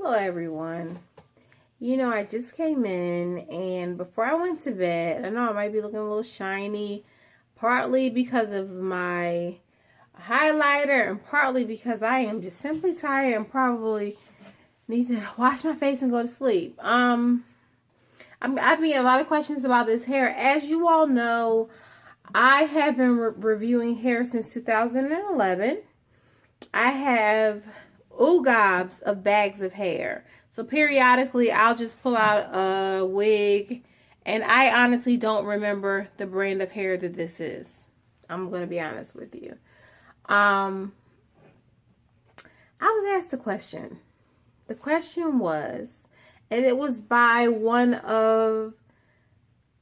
Hello everyone. I just came in and before I went to bed, I know I might be looking a little shiny, partly because of my highlighter and partly because I am just simply tired and probably need to wash my face and go to sleep. I've been getting a lot of questions about this hair. As you all know, I have been reviewing hair since 2011. I have gobs of bags of hair. So periodically I'll just pull out a wig and I honestly don't remember the brand of hair that this is. I'm going to be honest with you. I was asked a question. The question was, and it was by one of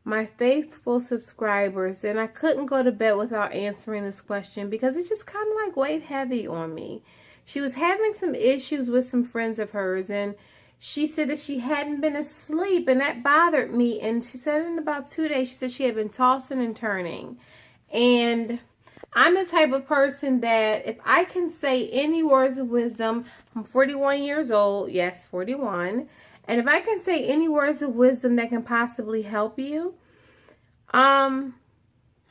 my faithful subscribers, and I couldn't go to bed without answering this question because it just kind of like weighed heavy on me. She was having some issues with some friends of hers, and she said that she hadn't been asleep, and that bothered me. And she said in about 2 days, she said she had been tossing and turning. And I'm the type of person that if I can say any words of wisdom, I'm 41 years old, yes, 41. And if I can say any words of wisdom that can possibly help you, I'm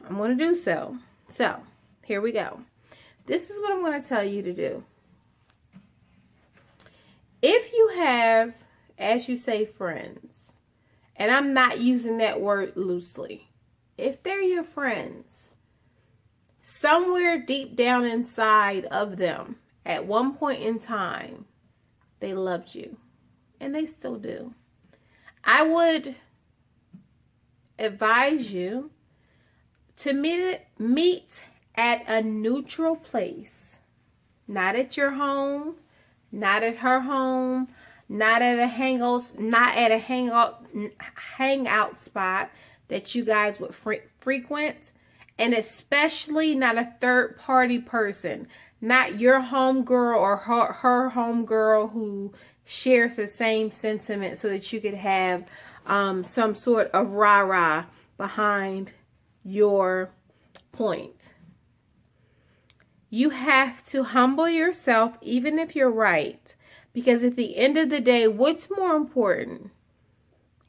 going to do so. So, here we go. This is what I'm going to tell you to do. If you have, as you say, friends, and I'm not using that word loosely, if they're your friends, somewhere deep down inside of them, at one point in time, they loved you. And they still do. I would advise you to meet at a neutral place. Not at your home, not at her home, not at a hangout spot that you guys would frequent, and especially not a third party person, not your homegirl or her homegirl who shares the same sentiment, so that you could have some sort of rah-rah behind your point. You have to humble yourself even if you're right, because at the end of the day, what's more important?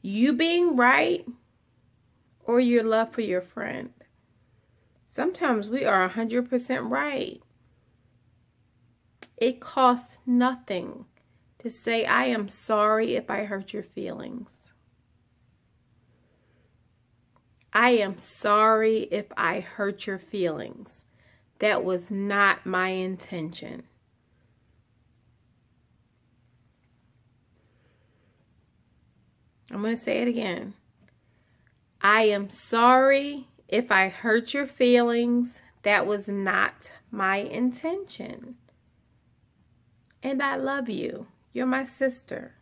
You being right or your love for your friend? Sometimes we are 100% right. It costs nothing to say, I am sorry if I hurt your feelings. I am sorry if I hurt your feelings. That was not my intention. I'm going to say it again. I am sorry if I hurt your feelings. That was not my intention. And I love you. You're my sister.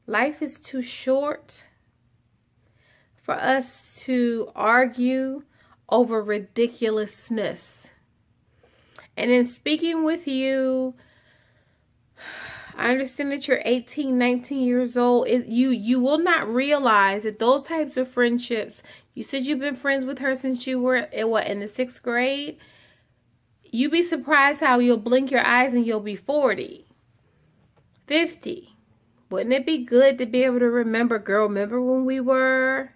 Life is too short for us to argue over ridiculousness. And in speaking with you, I understand that you're 18, 19 years old. You will not realize that those types of friendships, you said you've been friends with her since you were, in the 6th grade? You'd be surprised how you'll blink your eyes and you'll be 40. 50. Wouldn't it be good to be able to remember, girl, remember when we were?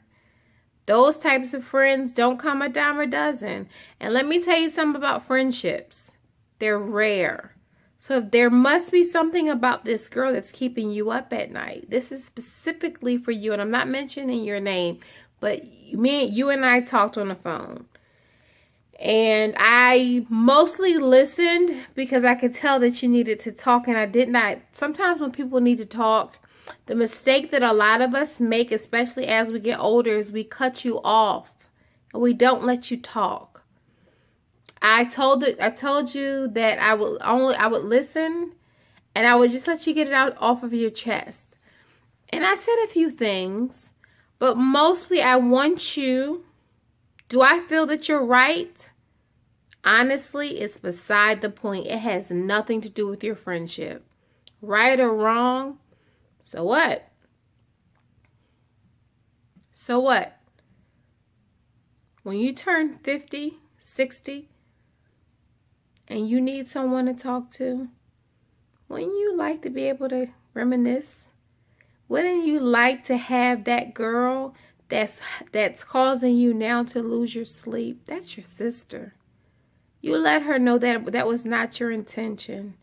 Those types of friends don't come a dime a dozen. And let me tell you something about friendships. They're rare. So if there must be something about this girl that's keeping you up at night. This is specifically for you. And I'm not mentioning your name, but you and I talked on the phone. And I mostly listened because I could tell that you needed to talk, and I did not. Sometimes when people need to talk, the mistake that a lot of us make, especially as we get older, is we cut you off and we don't let you talk. I told you that I would listen and I would just let you get it out off of your chest. And I said a few things, but mostly I want you. Do I feel that you're right? Honestly, it's beside the point. It has nothing to do with your friendship. Right or wrong? So what? So what? When you turn 50, 60, and you need someone to talk to, Wouldn't you like to be able to reminisce? Wouldn't you like to have that girl that's causing you now to lose your sleep? That's your sister. You let her know that that was not your intention.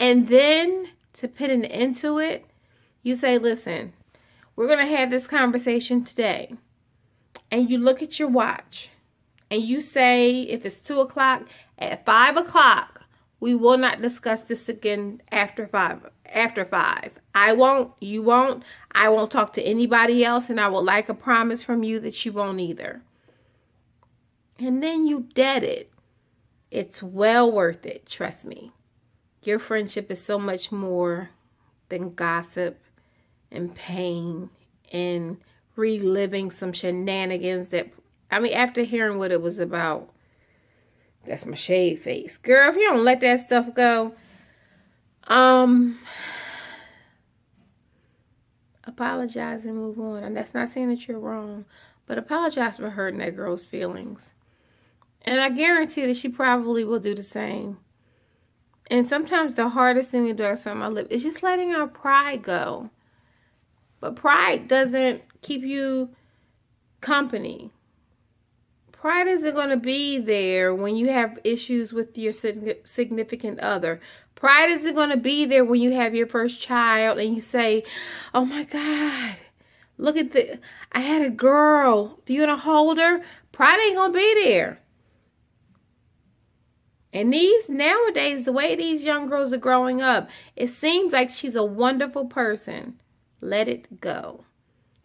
And then to put an end to it, you say, listen, we're going to have this conversation today. And you look at your watch and you say, if it's 2 o'clock, at 5 o'clock, we will not discuss this again after 5. I won't, you won't, I won't talk to anybody else, and I would like a promise from you that you won't either. And then you dead it. It's well worth it, trust me. Your friendship is so much more than gossip and pain and reliving some shenanigans that, I mean, after hearing what it was about, that's my shade face. Girl, if you don't let that stuff go, apologize and move on. And that's not saying that you're wrong, but apologize for hurting that girl's feelings. And I guarantee that she probably will do the same. And sometimes the hardest thing to do outside my lip is just letting our pride go. But pride doesn't keep you company. Pride isn't going to be there when you have issues with your significant other. Pride isn't going to be there when you have your first child and you say, oh my God, look at I had a girl. Do you want to hold her? Pride ain't going to be there. And nowadays, the way these young girls are growing up, it seems like she's a wonderful person. Let it go.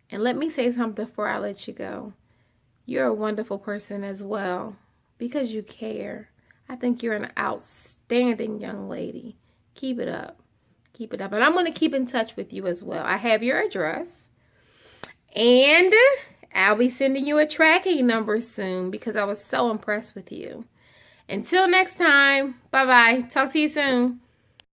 And let me say something before I let you go. You're a wonderful person as well because you care. I think you're an outstanding young lady. Keep it up. Keep it up. And I'm going to keep in touch with you as well. I have your address. And I'll be sending you a tracking number soon because I was so impressed with you. Until next time, bye-bye. Talk to you soon.